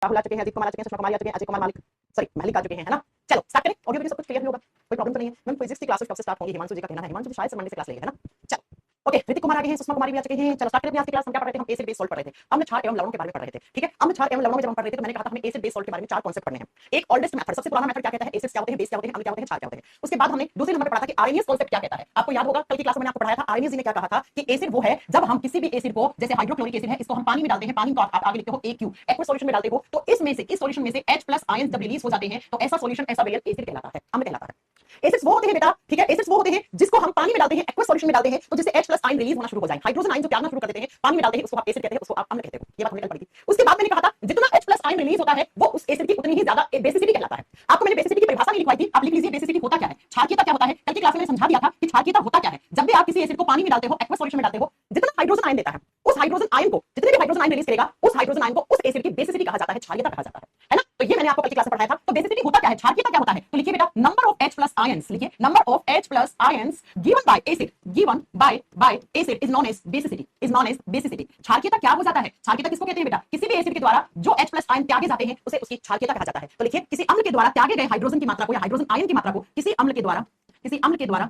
राहुल आ चुके हैं, अजीत कुमार आ चुके हैं, सुषमा कुमारी आ चुके हैं, अजय कुमार मालिक मलिक आ चुके हैं, है ना। चलो स्टार्ट करें, ऑडियो वीडियो सब कुछ क्लियर होगा, कोई प्रॉब्लम तो नहीं है। मैम फिजिक्स की क्लासेस कब से स्टार्ट होंगी, हिमांशु जी का कहना है। हिमांशु जी शायद मंडे से क्लास लेंगे, है ना। चलो ओके, ऋतिक कुमार आ गए हैं, सुषमा कुमारी भी आ चुके हैं। चलो स्टार्ट करते हैं। आज की क्लास हम क्या पढ़ रहे थे, हम एसिड बेस सॉल्ट पढ़ रहे थे। हमने क्षार एवं लवणों के बारे में पढ़ रहे थे, ठीक है। हमने क्षार एवं लवणों में जब हम पढ़ रहे थे तो मैंने कहा था हमें एसिड बेस सॉल्ट के बारे में चार कॉन्सेप्ट पढ़ने हैं। एक ओल्डेस्ट मेथड, सबसे पुराना मेथड क्या कहता है, एसिड्स क्या होते हैं, बेस क्या होते हैं, अम्ल क्या होते हैं, क्षार क्या होते हैं। उसके बाद हमने दूसरे नंबर पर पढ़ा था कि आरएनएस कॉन्सेप्ट क्या कहता है। आपको याद होगा कल की क्लास में मैंने आपको पढ़ाया था, आरएनएस ने क्या कहा था कि एसिड वो है जब हम किसी भी एसिड को, जैसे हाइड्रोक्लोरिक एसिड है, इसको हम पानी में डालते हैं, पानी को आप आगे लिखते हो AQ, एक्वस सॉल्यूशन में डालते हो, तो इसमें से इस सॉल्यूशन में से H+ आयंस जब रिलीज हो जाते हैं तो ऐसा सॉल्यूशन, ऐसा बेरियल एसिड कहलाता है, अम्ल कहलाता है। एसिड्स वो होते हैं बेटा, ठीक है, एसिड्स वो होते हैं जिसको हम पानी में डालते हैं, एक्वस सॉल्यूशन में डालते हैं, तो जैसे H+ आयन रिलीज होना शुरू हो जाए, हाइड्रोजन आयन जो त्यागना शुरू कर देते हैं, पानी में डालते हैं, उसको आप एसिड कहते हैं, उसको आप अम्ल कहते हो। ये बात हमने कल पढ़ी थी। उसके बाद मैंने कहा था जितना H+ आयन रिलीज होता है वो उस एसिड की उतनी ही ज्यादा बेसिसिटी कहलाता है। आपको मैंने बेसिसिटी की परिभाषा नहीं लिखवाई थी, आप लिख लीजिए बेसिसिटी होता क्या है, क्षारीयता क्या होता है। कल की क्लास में मैंने समझा दिया था कि क्षारीयता होता क्या है। जब भी आप किसी एसिड को पानी में डालते हो, एक्वस सॉल्यूशन में डालते हो, जितना हाइड्रोजन आयन देता है, उस हाइड्रोजन आयन को, जितने भी हाइड्रोजन आयन रिलीज करेगा, उस हाइड्रोजन आयन को उस एसिड की बेसिसिटी कहा जाता है, क्षारीयता कहा जाता है ना। तो ये मैंने आपको कल की क्लास में पढ़ाया था। तो बेसिसिटी होता क्या है, क्षारीयता क्या होता है, तो लिखिए बेटा नंबर ऑफ H+ आयंस, लिखिए number of H+ ions given by acid, given by acid is known as basicity, is known as basicity. क्षारीयता क्या हो जाता है, क्षारीयता किसको कहते हैं बेटा, किसी भी एसिड के द्वारा जो H+ आयन त्यागे जाते हैं उसे उसकी क्षारीयता कहा जाता है। तो लिखिए किसी अम्ल के द्वारा त्यागे गए हाइड्रोजन की मात्रा को या हाइड्रोजन आयन की मात्रा को किसी अम्ल के द्वारा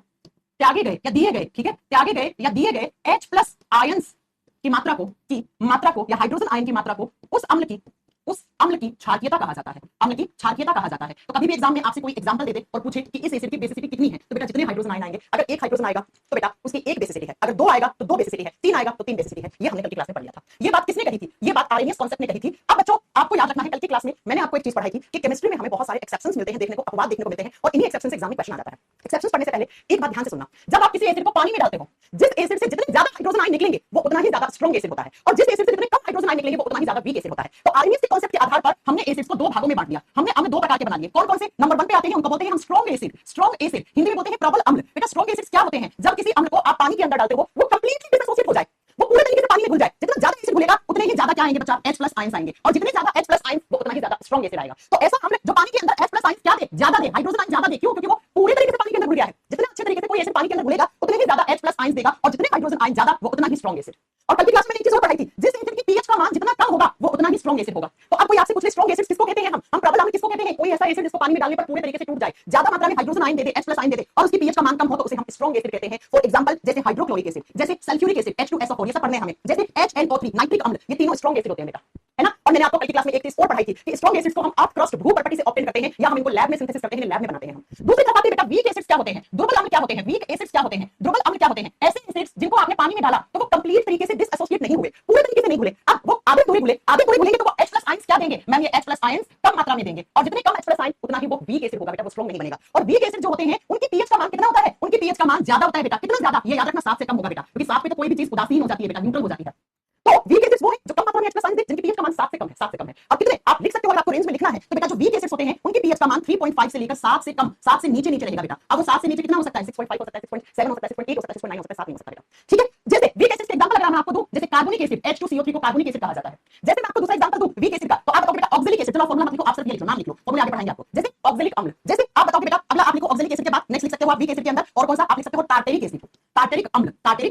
त्यागे गए या दिए गए, ठीक है, त्यागे गए या दिए गए H+ आयंस की मात्रा को या हाइड्रोजन आयन की मात्रा को उस अम्ल की क्षारीयता कहा जाता है, अम्ल की क्षारीयता कहा जाता है। तो कभी भी एग्जाम में आपसे कोई एग्जांपल दे दे और पूछे कि इस एसिड की बेसिसिटी कितनी है, तो बेटा जितने हाइड्रोजन आयन आएंगे, अगर एक हाइड्रोजन आएगा तो बेटा उसकी एक बेसिसिटी है, अगर दो आएगा तो दो बेसिसिटी है, तीन आएगा तो तीन बेसिसिटी है। ये हमने कल की क्लास में पढ़ लिया था। ये बात किसने कही थी, ये बात आरएनएस कॉन्सेप्ट ने कही थी। अब बच्चों आपको याद रखना है, कल की क्लास में मैंने आपको एक चीज पढ़ाई थी कि केमिस्ट्री में हमें बहुत सारे एक्सेप्शंस मिलते हैं, देखने को अपवाद देखने को मिलते हैं, और इन्हीं एक्सेप्शंस से एग्जाम में क्वेश्चन आ जाता है। एक्सेप्शंस पढ़ने से पहले एक बात ध्यान से सुनना, जब आप किसी एसिड को पानी में डालते हो, जिस एसिड से जितने ज्यादा हाइड्रोजन आयन निकलेंगे वो उतना ही ज्यादा स्ट्रांग एसिड होता है, और जिस एसिड से जितने कम हाइड्रोजन आयन निकलेंगे वो उतना ही ज्यादा वीक एसिड होता है। तो आरएनएस के कॉन्सेप्ट के आधार पर हमने एसिड्स को दो भागों में बांट दिया, हमने अम्ल दो प्रकार के बना लिए। कौन कौन से, नंबर 1 पे आते हैं, उनको बोलते हैं हम स्ट्रांग एसिड, हिंदी में बोलते हैं प्रबल अम्ल। बेटा स्ट्रांग एसिड्स क्या होते हैं, जब किसी अम्ल को आप पानी के अंदर डालते हो वो कंप्लीटली डिसोसिएट हो जाए, वो पूरे तरीके से पानी में घुल जाए। जितना ज्यादा एसिड घुलेगा उतने ही ज्यादा क्या आएंगे बच्चा, H+ आयंस आएंगे, और जितने ज्यादा H+ आयंस वो उतना ही ज्यादा स्ट्रांग एसिड आएगा। तो ऐसा अम्ल जो पानी के अंदर H+ आयंस क्या दे, ज्यादा दे, हाइड्रोजन आयन ज्यादा दे, क्यों, क्योंकि वो पूरे तरीके से पानी के अंदर घुल गया है। जितने अच्छे तरीके से कोई एसिड पानी के अंदर घुलेगा उतने ही ज्यादा H+ आयंस देगा, और जितने हाइड्रोजन आयन ज्यादा वो उतना ही स्ट्रांग एसिड। और कल की क्लास में एक चीज और पढ़ाई थी, जिस एसिड की pH का मान जितना कम होगा वो उतना ही स्ट्रांग एसिड होगा। तो अब कोई आपसे पूछे स्ट्रांग एसिड किसको कहते हैं, हम प्रबल अम्ल किसको कहते हैं, कोई ऐसा एसिड जिसको पानी में डालने पर पूरे तरीके से टूट जाए, ज्यादा मात्रा में हाइड्रोजन आयन दे दे, H+ आयन दे दे, और उसकी pH का मान कम हो तो उसे हम स्ट्रांग एसिड कहते हैं। फॉर एग्जांपल जैसे हाइड्रोक्लोरिक एसिड, जैसे सल्फ्यूरिक एसिड H2SO4, ये सब पढ़ने हैं हमें, जैसे HNO3 नाइट्रिक अम्ल, ये तीनों स्ट्रांग एसिड होते हैं बेटा, है ना। और मैंने आपको कल की क्लास में एक चीज और पढ़ाई थी कि स्ट्रांग एसिड्स को हम अपक्रस्ट भूपर्पटी से ऑब्टेन करते हैं, या हम इनको लैब में सिंथेसिस करते हैं, लैब में बनाते हैं हम। दूसरी तरफ आते बेटा वीक एसिड्स क्या होते हैं, दुर्बल अम्ल क्या होते हैं, वीक एसिड्स क्या होते हैं, दुर्बल अम्ल क्या होते हैं, ऐसे एसिड्स जिनको आपने पानी में डाला तो वो कंप्लीट तरीके से डिसएसोसिएट नहीं हुए, पूरे तरीके से नहीं घुले, अब वो आधे पूरे घुलेंगे तो वो H+ आयंस क्या देंगे मैम, ये H+ आयंस कम मात्रा में देंगे, और जितने कम H+ आयंस उतना ही वो वीक एसिड होगा बेटा, वो स्ट्रांग नहीं बनेगा। और वीक एसिड जो होते हैं उनकी pH का मान कितना होता है, उनकी pH का मान ज्यादा होता है बेटा, कितना ज्यादा, ये याद रखना 7 से कम होगा बेटा, क्योंकि 7 पे तो कोई भी चीज उदासीन हो जाती है बेटा, न्यूट्रल हो जाती है। तो वीक एसिड्स वो है जो कम मात्रा में H+ आयंस दे, जिनकी pH का मान 7 से कम है, 7 से कम है। और कितने आप लिख सकते हो, अगर आपको रेंज में लिखना है तो बेटा जो वीक एसिड्स होते हैं उनकी pH का मान 3.5 से लेकर 7 से कम, 7 से नीचे रहेगा बेटा। अब वो 7 से नीचे कितना हो सकता है, 6.5 हो सकता है, 6.7 हो सकता है, 6.8 हो सकता है, 6.9 हो सकता है, 7 नहीं हो सकता बेटा, ठीक है। जैसे वीक एसिड्स के एग्जांपल अगर मैं आपको दूं, जैसे कार्बोनिक एसिड H2CO3 को कार्बोनिक एसिड कहा जाता है। जैसे मैं आपको दूसरा एग्जांपल दूं वीक एसिड का, तो आप बताओगे बेटा ऑक्सैलिक एसिड, चलो फॉर्मूला मत लिखो, आप सिर्फ ये लिखो, नाम लिख लो, फॉर्मूला आगे पढ़ाएंगे आपको। जैसे ऑक्सैलिक अम्ल, जैसे आप बताओगे बेटा अगला आप लिखो ऑक्सैलिक एसिड के बाद नेक्स्ट लिख सकते हो आप वीक एसिड के अंदर, और कौन सा आप लिख सकते हो, टार्टेरिक एसिड, टार्टेरिक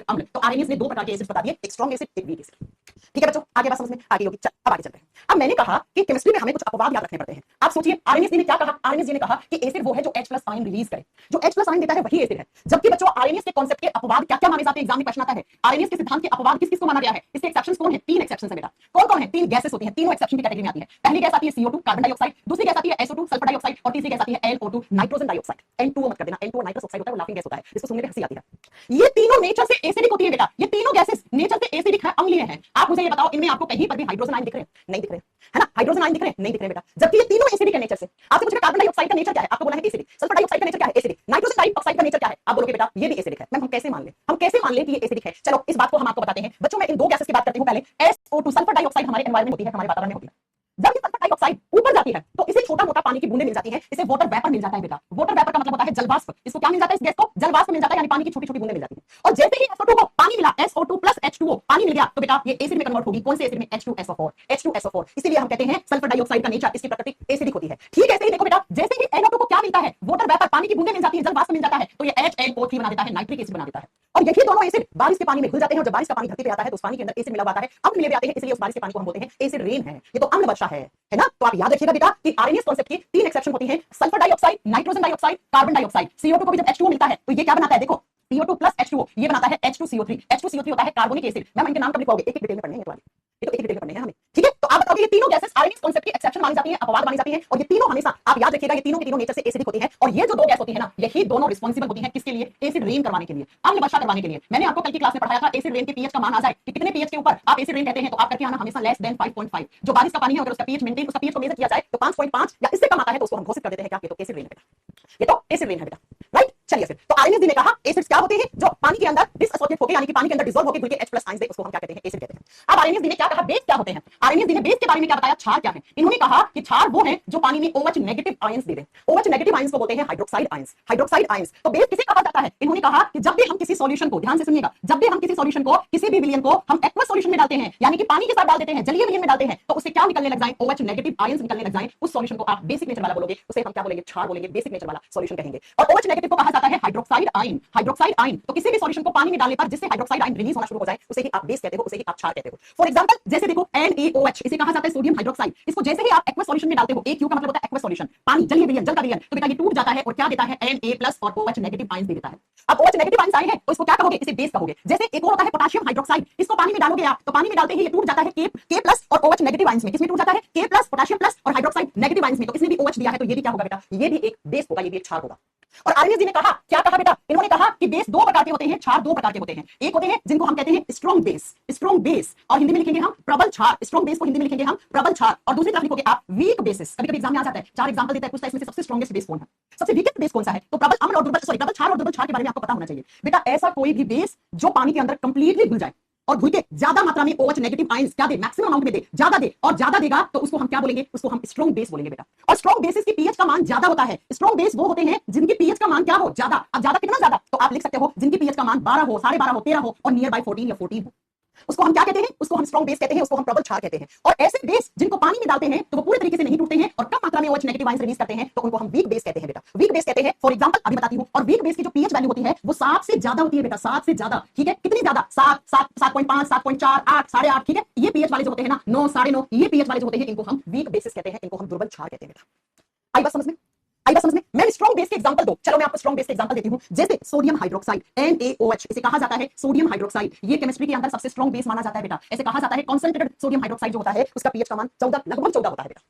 अम्ल। तो आरएनएस ने दो प्रकार के एसिड बता दिए, एक स्ट्रांग एसिड, एक वीक एसिड, ठीक है बच्चों, आगे बात समझ में आ गई होगी। अब आगे चलते हैं। अब मैंने कहा कि केमिस्ट्री में हमें कुछ अपवाद याद रखने पड़ते हैं। आप सोचिए आरएनएस ने क्या कहा, आरएनएस ने कहा कि एसिड वो है जो H+ आयन रिलीज करे, जो H+ आयन देता है वही एसिड है। जबकि बच्चों आरएनएस के कांसेप्ट के अपवाद क्या-क्या माने जाते हैं, एग्जाम में क्वेश्चन आता है, आरएनएस के सिद्धांत के अपवाद किस-किस को माना गया है, इसके एक्सेप्शंस कौन है, 3 एक्सेप्शंस है बेटा। कौन-कौन है, 3 गैसेस होती हैं, तीनों एक्सेप्शन की कैटेगरी में आती है। पहली गैस आती है CO2 कार्बन डाइऑक्साइड, दूसरी गैस आती है SO2 सल्फर डाइऑक्साइड, और तीसरी गैस आती है NO2 नाइट्रोजन डाइऑक्साइड। N2O मत कर देना, N2O नाइट्रस ऑक्साइड होता है, वो लाफिंग गैस होता है, जिसको सुनने में हंसी आती है। ये तीनों नेचर से एसिडिक होती है बेटा, ये तीनों गैसेस नेचर से एसिडिक है, अम्लीय है। आप मुझे ये बताओ इनमें आपको कहीं पर भी हाइड्रोजन आयन दिख रहे हैं, नहीं दिख रहे, है ना, हाइड्रोजन आयन दिख रहे हैं, नहीं दिख रहे बेटा, जबकि ये तीनों एसिडिक है नेचर से। आपसे पूछेगा कार्बन डाइऑक्साइड का नेचर क्या है, आपको बोला है एसिडिक, सल्फर डाइऑक्साइड का नेचर क्या है, एसिडिक, नाइट्रोजन डाइऑक्साइड का नेचर क्या है, आप बोलोगे बेटा ये भी एसिडिक है। मैम हम कैसे मान ले कि ये एसिडिक है, चलो इस बात को हम आपको बताते हैं बच्चों। मैं इन दो गैसेस की बात करती हूं। पहले SO2 सल्फर डाइऑक्साइड हमारे एनवायरनमेंट होती है, हमारे वातावरण में होती है। जब ये सल्फर डाइऑक्साइड ऊपर जाती है तो इसे छोटा-मोटा पानी की बूंदें मिल जाती हैं, इसे वाटर वेपर मिल जाता है बेटा। वाटर वेपर का मतलब होता है जलवाष्प, इसको क्या मिल जाता है, इस गैस को जलवाष्प मिल जाता है, यानी पानी की छोटी-छोटी बूंदें मिल जाती हैं। और जैसे ही SO2 को पानी मिला, SO2 + H2O पानी मिल गया, तो बेटा ये एसिड में कन्वर्ट होगी, कौन से एसिड में, H2SO4। इसीलिए हम कहते हैं सल्फर डाइऑक्साइड का नेचर, इसकी प्रकृति एसिडिक होती है। ठीक ऐसे ही देखो बेटा, जैसे ही NO2 को क्या मिलता है, वाटर वेपर पानी की बूंदें मिल जाती है, जलवाष्प मिल जाता है, तो ये HNO3 बना देता है, नाइट्रिक एसिड बना देता है। और यही दोनों एसिड बारिश के पानी में घुल जाते हैं और जब बारिश का पानी धरती पे आता है तो उस पानी के अंदर एसिड मिला हुआ आता है, अम्ल मिले हुए आते हैं, इसलिए उस बारिश के पानी को हम बोलते हैं एसिड रेन है। ये तो अम्ल वर्षा है ना। तो आप याद रखिएगा बेटा कि आरएनएस कांसेप्ट की 3 एक्सेप्शन होती हैं, sulphur dioxide, nitrogen dioxide, carbon dioxide. CO2 को भी जब H2O मिलता है तो ये क्या बनाता है, देखो CO2 प्लस H2O ये बनाता है H2CO3। H2CO3 होता है कार्बोनिक एसिड। मैम इनके नाम कब लिखोगे, एक एक डिटेल में पढ़ने हैं तो एक एक डिटेल में पढ़ने हैं हमें, ठीक है। तो आप बताओगे ये तीनों गैसेस आरएनएस कांसेप्ट की एक्सेप्शन मानी जाती हैं, अपवाद मानी जाती हैं, और ये तीनों हमेशा आप याद रखिएगा ये तीनों के तीनों नेचर से एसिडिक होती हैं। और ये जो दो गैस होती है ना, यही दोनों रिस्पांसिबल होती हैं किसके लिए, एसिड रेन करवाने के लिए, अम्ल वर्षा करवाने के लिए। मैंने आपको कल की क्लास में पढ़ाया था एसिड रेन के पीएच का मान आ जाए कि कितने पीएच के ऊपर आप एसिड रेन कहते हैं तो आप करके आना हमेशा लेस देन 5.5। जो बारिश का पानी है अगर उसका पीएच मेंटेन, उसका पीएच को मेजर किया जाए तो 5.5 या इससे कम आता है तो उसको हम घोषित कर देते हैं क्या, ये तो एसिड रेन है बेटा, ये तो एसिड रेन है बेटा, राइट। चलिए फिर तो आरएनएस ने कहा एसिड्स क्या होते हैं, जो पानी के अंदर डिसएसोसिएट होकर यानी कि पानी के अंदर डिसॉल्व होकर घुल के H+ आयंस दे, उसको हम क्या कहते हैं, एसिड कहते हैं। अब आरएनएस ने क्या कहा, बेस क्या होते हैं। आरएनएस ने बेस के बारे में क्या बताया, क्षार क्या है। इन्होंने कहा कि क्षार वो है जो पानी में OH नेगेटिव आयंस दे दे। OH नेगेटिव आयंस को बोलते हैं हाइड्रोक्साइड आयंस, हाइड्रोक्साइड आयंस। तो बेस किसे कहा जाता है, इन्होंने कहा कि जब भी हम किसी सॉल्यूशन को, ध्यान से सुनिएगा, जब भी हम किसी सॉल्यूशन को, किसी भी विलयन को हम एक्वस सॉल्यूशन में डालते हैं यानी कि पानी के साथ डाल देते हैं, जलीय विलयन में डालते हैं, तो उससे क्या निकलने लग जाए, OH नेगेटिव आयंस निकलने लग जाए। उस सॉल्यूशन को आप बेसिक नेचर वाला बोलोगे, उसे हम क्या बोलेंगे, क्षार बोलेंगे, बेसिक नेचर वाला सॉल्यूशन कहेंगे। और OH नेगेटिव को कहा जाता है हाइड्रोक्साइड आयन, हाइड्रोक्साइड आयन। तो किसी भी सॉल्यूशन को पानी में डालने पर जिससे हाइड्रोक्साइड आयन रिलीज होना शुरू हो जाए उसे ही आप बेस कहते हो, उसे ही आप क्षार कहते हो। फॉर एग्जांपल जैसे देखो NaOH, इसे कहा जाता है सोडियम हाइड्रोक्साइड। इसको जैसे ही आप एक्वस सॉल्यूशन में डालते हो, AQ का मतलब होता है एक्वस सॉल्यूशन, पानी, जलीय विलयन, जल का विलयन, तो बेटा ये टूट जाता है और क्या देता है, Na+ और OH नेगेटिव आयंस दे देता है। अब OH नेगेटिव आयंस आए हैं तो इसको क्या कहोगे, इसे बेस कहोगे। जैसे एक और होता है पोटेशियम हाइड्रोक्साइड, इसको पानी में डालोगे आप तो पानी में डालते ही ये टूट जाता है K+ और OH नेगेटिव आयंस में। किसमें टूट जाता है, K+, पोटेशियम प्लस और हाइड्रोक्साइड नेगेटिव आयंस में। तो इसने भी OH दिया है तो ये भी क्या होगा बेटा, ये भी एक बेस होगा, ये भी एक क्षार होगा। और आरएनएस ने कहा, क्या कहा बेटा, इन्होंने कहा कि बेस दो प्रकार के होते हैं, क्षार दो प्रकार के होते हैं। एक होते हैं जिनको हम कहते हैं स्ट्रॉन्ग बेस, स्ट्रॉन्ग बेस, और हिंदी में लिखेंगे हम प्रबल क्षार। स्ट्रॉन्ग बेस को हिंदी में लिखेंगे हम प्रबल क्षार। और दूसरी तरफ लिखोगे आप वीक बेसिस। कभी-कभी एग्जाम में आ जाता है, 4 एग्जांपल देता है, पूछता है इसमें से सबसे स्ट्रॉन्गेस्ट बेस कौन है, सबसे वीकेस्ट बेस कौन सा है। तो प्रबल अम्ल और दुर्बल, सॉरी, प्रबल क्षार और दुर्बल क्षार के बारे में आपको पता होना चाहिए बेटा। ऐसा कोई भी बेस जो पानी के अंदर कंप्लीटली घुल जाए और घुल के ज्यादा मात्रा में OH नेगेटिव आयंस क्या दे, मैक्सिमम अमाउंट में दे, ज्यादा दे और ज्यादा देगा तो उसको हम क्या बोलेंगे, उसको हम स्ट्रॉन्ग बेस बोलेंगे बेटा। और स्ट्रॉन्ग बेसिस की पीएच का मान ज्यादा होता है। स्ट्रॉन्ग बेस वो होते हैं जिनकी पीएच का मान क्या हो, ज्यादा। अब ज्यादा कितना ज्यादा, तो आप लिख सकते हो जिनकी पीएच का मान 12 हो, 12.5 हो, 13 हो और नियर बाय 14 या 14 हो, उसको हम क्या कहते हैं, उसको हम स्ट्रॉन्ग बेस कहते हैं, उसको हम प्रबल क्षार कहते हैं। और ऐसे बेस जिनको पानी में डालते हैं तो वो पूरे तरीके से नहीं टूटते हैं और कम मात्रा में OH नेगेटिव आयंस रिलीज करते हैं तो उनको हम वीक बेस कहते हैं बेटा, वीक बेस कहते हैं। फॉर एग्जांपल अभी बताती हूं। और वीक बेस की जो पीएच वैल्यू होती है वो 7 से ज्यादा होती है बेटा, 7 से ज्यादा, ठीक है। कितनी ज्यादा, 7, 7, 7.5, 7.4, 8, 8.5, ठीक है। ये पीएच वाले जो होते हैं ना, 9, 9.5, ये पीएच वाले जो होते हैं इनको हम वीक बेसिस कहते हैं, इनको हम दुर्बल क्षार कहते हैं बेटा। आई बात समझ में, आई बात समझ में। मैं स्ट्रॉन्ग बेस के एग्जांपल दो, चलो मैं आपको स्ट्रॉन्ग बेस के एग्जांपल देती हूं। जैसे सोडियम हाइड्रोक्साइड NaOH, इसे कहा जाता है सोडियम हाइड्रोक्साइड। ये केमिस्ट्री के अंदर सबसे स्ट्रॉन्ग बेस माना जाता है बेटा। ऐसे कहा जाता है कंसंट्रेटेड सोडियम हाइड्रोक्साइड जो होता है उसका पीएच का मान 14, लगभग 14 होता है बेटा।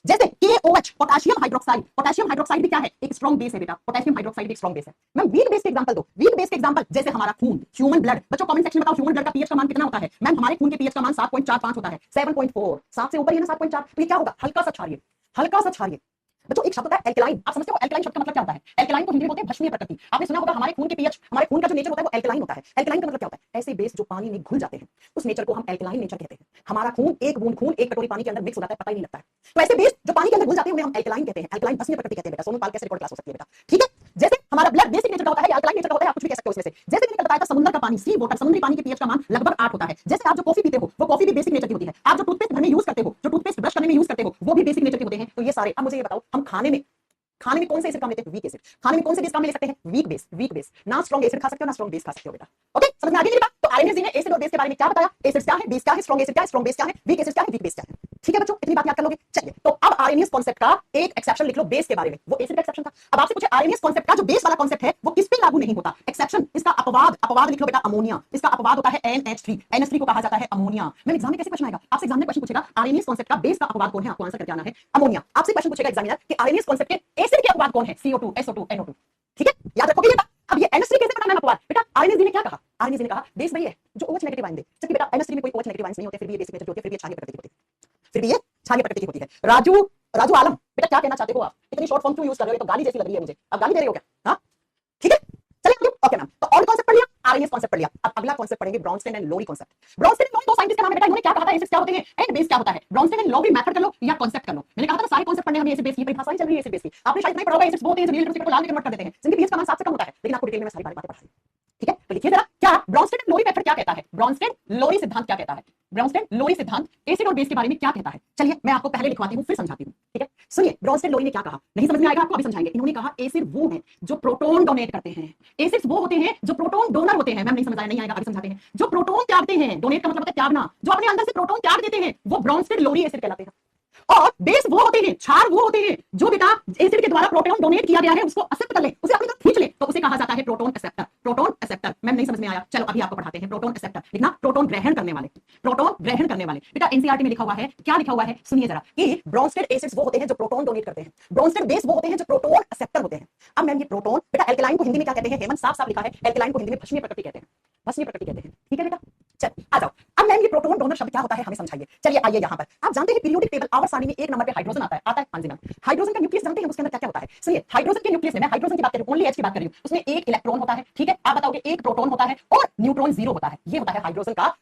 जैसे KOH potassium hydroxide, potassium hydroxide भी क्या है, एक स्ट्रॉन्ग बेस है बेटा। पोटेशियम हाइड्रोक्साइड भी एक स्ट्रॉन्ग बेस है। मैं वीक बेस के एग्जांपल दो, वीक बेस के एग्जांपल जैसे हमारा खून, ह्यूमन ब्लड। बच्चों कमेंट सेक्शन में बताओ ह्यूमन ब्लड का पीएच का मान कितना होता है। मैम हमारे खून के पीएच का मान 7.45 होता है, 7.4, 7 से ऊपर ही ना 7.4, तो ये क्या होगा, हल्का सा क्षारीय, हल्का सा क्षारीय। बच्चों एक शब्द होता है एल्कलाइन, आप समझते हो एल्कलाइन शब्द का मतलब क्या होता है। एल्कलाइन को हिंदी में बोलते हैं भस्मीय प्रकृति। आपने सुना होगा हमारे खून के पीएच, हमारे खून का जो नेचर होता है वो एल्कलाइन होता है। एल्कलाइन का मतलब क्या होता है, ऐसे बेस जो पानी में घुल जाते हैं उस नेचर को हम एल्कलाइन नेचर कहते हैं। हमारा खून एक बूंद खून एक कटोरी पानी के अंदर मिक्स हो जाता है, पता ही नहीं लगता है। तो ऐसे बेस जो पानी के अंदर घुल जाते हैं उन्हें हम एल्कलाइन कहते हैं, एल्कलाइन भस्मीय प्रकृति कहते हैं बेटा। सोनू पाल कैसे रिकॉर्ड क्लास हो सकती है बेटा, ठीक है। जैसे हमारा ब्लड बेसिक नेचर का होता है या एल्कलाइन नेचर का होता है, आप कुछ भी कह सकते हो इसमें से। जैसे मैंने बताया था समुद्र का पानी, सी वाटर, समुद्री पानी के पीएच का मान लगभग 8 होता है। जैसे आप जो कॉफी पीते हो वो कॉफी भी बेसिक नेचर की होती है। आप जो टूथपेस्ट घर में यूज करते हो, जो टूथपेस्ट ब्रश करने में यूज करते हो वो भी बेसिक नेचर के होते हैं। तो ये सारे, अब मुझे ये बताओ हम खाने में कौन से एसिड काम लेते हैं, वीक एसिड। खाने में कौन से बेस काम ले सकते हैं, वीक बेस, वीक बेस। ना स्ट्रॉन्ग एसिड खा सकते हो ना स्ट्रॉन्ग बेस खा सकते हो बेटा। ओके, समझ में आ गई मेरी बात। तो आरएनएस ने एसिड और बेस के बारे में क्या बताया, एसिड क्या है, बेस क्या है, स्ट्रॉन्ग एसिड क्या है, स्ट्रॉन्ग बेस क्या है, वीक एसिड क्या है, वीक बेस क्या है। ठीक है बच्चों, इतनी बात याद कर लोगे। चलिए तो अब आरएनएस कांसेप्ट का एक एक्सेप्शन लिख लो बेस के बारे में, वो एसिड का एक्सेप्शन था। अब आपसे पूछे आरएनएस कांसेप्ट का जो बेस वाला कांसेप्ट है वो किस पे लागू नहीं होता, एक्सेप्शन, इसका अपवाद, अपवाद लिख लो बेटा अमोनिया। इसका अपवाद होता है NH3, NH3 को कहा जाता है अमोनिया। मैं एग्जाम में कैसे क्वेश्चन आएगा, आपसे एग्जाम में क्वेश्चन पूछेगा आरएनएस कांसेप्ट का बेस का अपवाद कौन है, आपको आंसर करके आना है अमोनिया। आपसे क्वेश्चन पूछेगा एग्जामिनर कि आरएनएस कांसेप्ट के एसिड के अपवाद कौन है, CO2, SO2, NO2। ठीक है, याद रखोगे बेटा। अब ये NH3 कैसे बनाना है अपवाद बेटा, आरएनएस ने क्या कहा, आरएनएस ने कहा बेस वही है जो OH नेगेटिव आयन दे, जबकि बेटा NH3 में कोई OH नेगेटिव आयन नहीं होते, फिर भी ये बेसिक नेचर होती है, फिर भी ये क्षारीय प्रकृति होती है, फिर भी ये क्षारीय प्रकृति होती है। राजू आलम बेटा क्या कहना चाहते हो आप, इतनी शॉर्ट फॉर्म क्यों यूज कर रहे हो, ये तो गाली जैसी लग रही है मुझे, आप गाली दे रहे हो क्या, हां ठीक है। चलिए ओके मैम, तो और कांसेप्ट पढ़ लिया, आरएनएस कांसेप्ट पढ़ लिया। अब अगला कांसेप्ट पढ़ेंगे ब्रॉन्स्टेन एंड लोरी कांसेप्ट। ब्रॉन्स्टेन एंड लोरी दो साइंटिस्ट के नाम है बेटा, इन्होंने क्या कहा था, एसिड्स क्या होते हैं एंड बेस क्या होता है। ब्रॉन्स्टेन एंड लोरी मेथड कर लो या कांसेप्ट कर लो। मैंने कहा था सारे कांसेप्ट पढ़ने हमें एसिड बेस की परिभाषा ही चल रही है, एसिड बेस की। आपने शायद नहीं पढ़ा होगा एसिड्स बहुत हैं जो रिलेटिव को लाल में कन्वर्ट कर देते हैं, जिनके पीएच का मान 7 से कम होता है, लेकिन आपको डिटेल में सारी बातें पढ़ा दी। ठीक है, तो लिखिए जरा क्या ब्रॉन्स्टेन एंड लोरी मेथड क्या कहता है, ब्रॉन्स्टेन लोरी सिद्धांत क्या कहता है, ब्रॉन्स्टेन लोरी सिद्धांत एसिड और बेस के बारे में क्या कहता है। चलिए मैं आपको पहले लिखवाती हूं फिर समझाती हूं, ठीक है। सुनिए ब्रॉन्स्टेड लोई ने क्या कहा, नहीं समझ में आएगा आपको, अभी समझाएंगे। इन्होंने कहा एसिड वो हैं जो प्रोटॉन डोनेट करते हैं, एसिड्स वो होते हैं जो प्रोटॉन डोनर होते हैं। मैम नहीं समझ आया, नहीं आएगा, अभी समझाते हैं। जो प्रोटॉन त्यागते हैं, डोनेट का मतलब होता है त्यागना, जो अपने अंदर से प्रोटॉन त्याग देते हैं वो ब्रॉन्स्टेड लोई एसिड कहलाते हैं। और बेस वो होते हैं, क्षार वो होते हैं जो बेटा एसिड के द्वारा प्रोटॉन डोनेट किया गया है उसको एक्सेप्ट कर ले, उसे अपनी तरफ खींच ले, तो उसे कहा जाता है proton acceptor. Proton acceptor ma'am नहीं समझ में आया, चलो अभी आपको पढ़ाते हैं। प्रोटॉन एक्सेप्टर लिखना, प्रोटॉन ग्रहण करने वाले, प्रोटॉन ग्रहण करने वाले। बेटा एनसीईआरटी में लिखा हुआ है, क्या लिखा हुआ है सुनिए जरा, कि ब्रॉन्स्टेड एसिड्स वो होते हैं जो प्रोटॉन डोनेट करते हैं, ब्रॉन्स्टेड बेस वो होते हैं जो प्रोटॉन एक्सेप्टर होते हैं। अब मैम ये प्रोटॉन बेटा एल्कलाइन को हिंदी में क्या कहते हैं, हेमंत साफ साफ लिखा है, एल्कलाइन को हिंदी में भस्मीय प्रकृति कहते हैं, भस्मीय प्रकृति कहते हैं। ठीक है बेटा, चल आ जाओ। अब मैम ये प्रोटॉन डोनर शब्द क्या होता है हमें समझाइए। चलिए आइए यहाँ पर, आप जानते हैं पीरियोडिक टेबल आवर्त सारणी में एक नंबर पे हाइड्रोजन आता है, आता है हाँ जी मैम। हाइड्रोजन का न्यूक्लियस जानते हैं उसके अंदर क्या क्या होता है, सुनिए हाइड्रोजन के न्यूक्लियस में, मैं हाइड्रोजन की बात कर रही हूं, ओनली एच की बात कर रही हूं, उसमें एक इलेक्ट्रॉन होता है, ठीक है। आप बताओगे एक प्रोटॉन होता है और न्यूट्रॉन जीरो होता है, ये होता है हाइड्रोजन का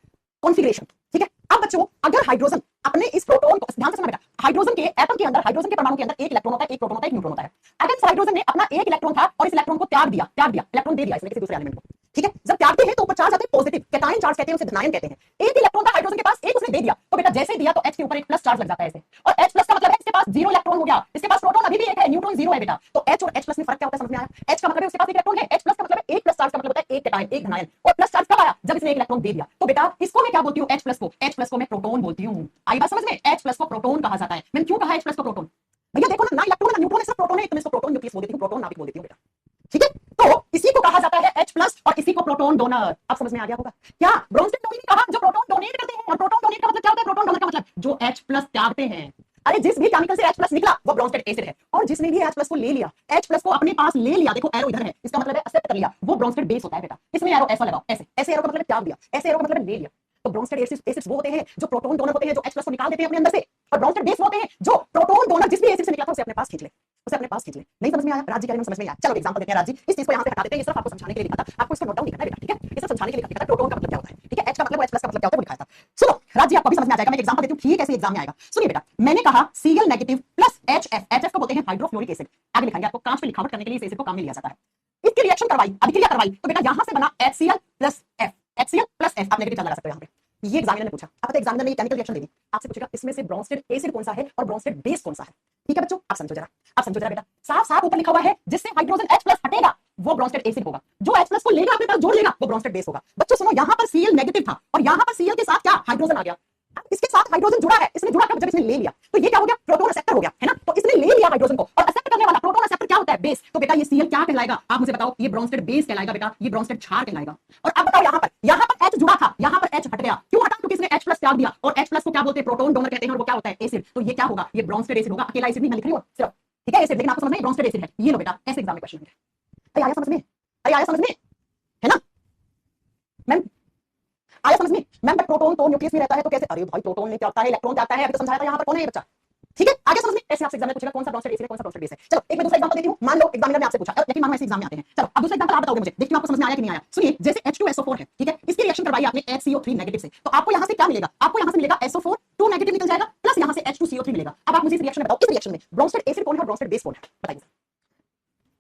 कॉन्फिगरेशन, ठीक है। अब बच्चों अगर हाइड्रोजन अपने इस प्रोटॉन को, ध्यान से सुनना बेटा, हाइड्रोजन के एटम के अंदर, हाइड्रोजन के परमाणु के अंदर एक इलेक्ट्रॉन होता है, एक प्रोटॉन होता है, एक न्यूट्रॉन होता है। अगर इस हाइड्रोजन ने अपना एक इलेक्ट्रॉन था और इस इलेक्ट्रॉन को त्याग दिया, इलेक्ट्रॉन दे दिया इसने किसी दूसरे एलिमेंट को, ठीक है। जब त्यागते हैं तो ऊपर चार्ज आते हैं पॉजिटिव, कैटायन चार्ज कहते हैं, उसे धनायन कहते हैं। एक इलेक्ट्रॉन था हाइड्रोजन के पास, एक उसने दे दिया, तो बेटा जैसे दिया तो H के ऊपर एक प्लस चार्ज लग जाता है ऐसे, और H प्लस का मतलब है इसके पास जीरो इलेक्ट्रॉन हो गया, इसके पास प्रोटॉन अभी भी एक है, न्यूट्रॉन जीरो है बेटा। तो H और H प्लस में फर्क क्या होता है समझ में आया। H का मतलब है उसके पास एक इलेक्ट्रॉन है, H प्लस का मतलब है एक प्लस चार्ज का मतलब होता है एक कैटायन, एक धनायन, और प्लस चार्ज कब आया जब इसने एक इलेक्ट्रॉन दे दिया। तो बेटा इसको मैं क्या बोलती हूँ, H प्लस को, H प्लस को मैं प्रोटॉन बोलती हूँ। आई बात समझ में, H प्लस को प्रोटॉन कहा जाता है। मैंने क्यों कहा H प्लस को प्रोटॉन, भैया देखो ना इलेक्ट्रॉन ना न्यूट्रॉन है, सिर्फ प्रोटॉन है, तो मैं इसको प्रोटॉन न्यूक्लियस बोल देती हूँ, प्रोटॉन नाभिक बोल देती हूँ बेटा, ठीक है। तो इसी को कहा जाता है H प्लस और इसी को प्रोटॉन डोनर। अब समझ में आ गया होगा क्या, ब्रॉन्स्टेड लोई ने कहा जो प्रोटॉन डोनेट करते हैं, और प्रोटॉन डोनेट का मतलब क्या होता है, प्रोटॉन डोनर का मतलब जो H प्लस त्यागते हैं। अरे जिस भी केमिकल से H प्लस निकला वो ब्रॉन्स्टेड एसिड है, और जिसने भी H प्लस को ले लिया, H प्लस को अपने पास ले लिया, देखो एरो इधर है, इसका मतलब है एक्सेप्ट कर लिया, वो ब्रॉन्स्टेड बेस होता है बेटा। इसमें एरो ऐसा लगाओ, ऐसे ऐसे एरो का मतलब त्याग दिया, ऐसे एरो का मतलब ले लिया। तो ब्रॉन्स्टेड एसिड्स वो होते हैं जो प्रोटॉन डोनर होते हैं, जो H प्लस को निकाल देते हैं अपने अंदर से, और ब्रॉन्स्टेड बेस होते हैं जो प्रोटॉन डोनर जिस भी एसिड से निकला था उसे अपने पास खींच ले, उसे अपने पास खींच ले। नहीं समझ में आया, राजी कह समझ में आया। चलो एग्जांपल देते हैं राजी, इस चीज को यहां से हटा देते हैं, ये सिर्फ आपको समझाने के लिए लिखा था, आपको इसको नोट डाउन नहीं करना है बेटा, ठीक है। ये सब समझाने के लिए लिखा था, प्रोटॉन का मतलब क्या होता है, ठीक है। H का मतलब H प्लस का मतलब क्या होता है वो लिखा था। सुनो राजी आपको भी समझ में आ जाएगा, मैं एग्जांपल देती हूं, ठीक है, ऐसे एग्जाम में आएगा। सुनिए बेटा, मैंने कहा Cl negative plus HF, HF को बोलते हैं हाइड्रोफ्लोरिक एसिड, आगे लिखाएंगे आपको, कांच पे लिखावट करने के लिए इस एसिड को काम में लिया जाता है। इसकी रिएक्शन करवाई, अभिक्रिया करवाई, तो बेटा यहां से बना HCl plus F, HCl plus F, आप नेगेटिव चार्ज लगा सकते हो यहां पे। ये एग्जामिनर ने पूछा, अब पता एग्जामिनर ने केमिकल रिएक्शन देगी, आपसे पूछेगा इसमें से ब्रॉन्स्टेड एसिड कौन सा है और ब्रॉन्स्टेड बेस कौन सा है, ठीक है बच्चों। आप समझो जरा, आप समझो जरा बेटा, साफ साफ ऊपर लिखा हुआ है जिससे हाइड्रोजन H प्लस हटेगा वो ब्रॉन्स्टेड एसिड होगा, जो H प्लस को लेगा अपने पास जोड़ लेगा वो ब्रॉन्स्टेड बेस होगा। बच्चों सुनो, यहां पर Cl नेगेटिव था और यहां पर Cl के साथ क्या हाइड्रोजन आ गया, इसके साथ हाइड्रोजन जुड़ा है, इसने जुड़ा कब, जब इसने ले लिया, तो ये क्या हो गया, प्रोटॉन एक्सेप्टर हो गया, है ना। तो इसने ले लिया हाइड्रोजन को, और एक्सेप्ट करने वाला प्रोटॉन एक्सेप्टर क्या होता है, बेस। तो बेटा ये Cl क्या कहलाएगा, आप मुझे बताओ, ये ब्रॉन्स्टेड बेस कहलाएगा बेटा, ये ब्रॉन्स्टेड क्षार कहलाएगा। और अब बताओ यहां पर H जुड़ा था, यहां पर H हट गया, क्यों हटा, क्योंकि इसने H प्लस त्याग दिया, और H प्लस को क्या बोलते हैं, प्रोटॉन डोनर कहते हैं, और वो क्या होता है, एसिड। तो ये क्या होगा, ये ब्रॉन्स्टेड एसिड होगा, अकेला एसिड नहीं मैं लिख रही हूं सिर्फ, ठीक है, एसिड, लेकिन आपको समझ में ब्रॉन्स्टेड एसिड है, ये लो बेटा, ऐसे एग्जाम में क्वेश्चन है। अरे आया समझ में, अरे आया समझ में, है ना मैम, आया समझ में मैम। बट प्रोटॉन तो न्यूक्लियस में रहता है, तो कैसे, अरे भाई प्रोटॉन में क्या होता है, इलेक्ट्रॉन क्या होता है, अभी तो समझाया था, यहाँ पर कौन है ये बच्चा, ठीक है। आगे समझ में, ऐसे आपसे एग्जाम में पूछेगा कौन सा ब्रॉन्स्टेड एसिड है, कौन सा ब्रॉन्स्टेड बेस है। चलो एक मैं दूसरा एग्जांपल देती हूं, मान लो एग्जामिनर ने आपसे पूछा, लेकिन मानो ऐसे एग्जाम में आते हैं। चलो अब दूसरा एग्जांपल आप बताओगे मुझे, देखती हूं आपको समझ में आया कि नहीं आया। सुनिए जैसे H2SO4 है, ठीक है, इसकी रिएक्शन करवाई आपने HCO3 नेगेटिव से, तो आपको यहां से क्या मिलेगा, आपको यहां से मिलेगा SO4 2 नेगेटिव निकल जाएगा, प्लस यहां से H2CO3 मिलेगा। अब आप मुझे इस रिएक्शन में बताओ, इस रिएक्शन में ब्रॉन्स्टेड एसिड कौन है और ब्रॉन्स्टेड बेस कौन है, बताइए।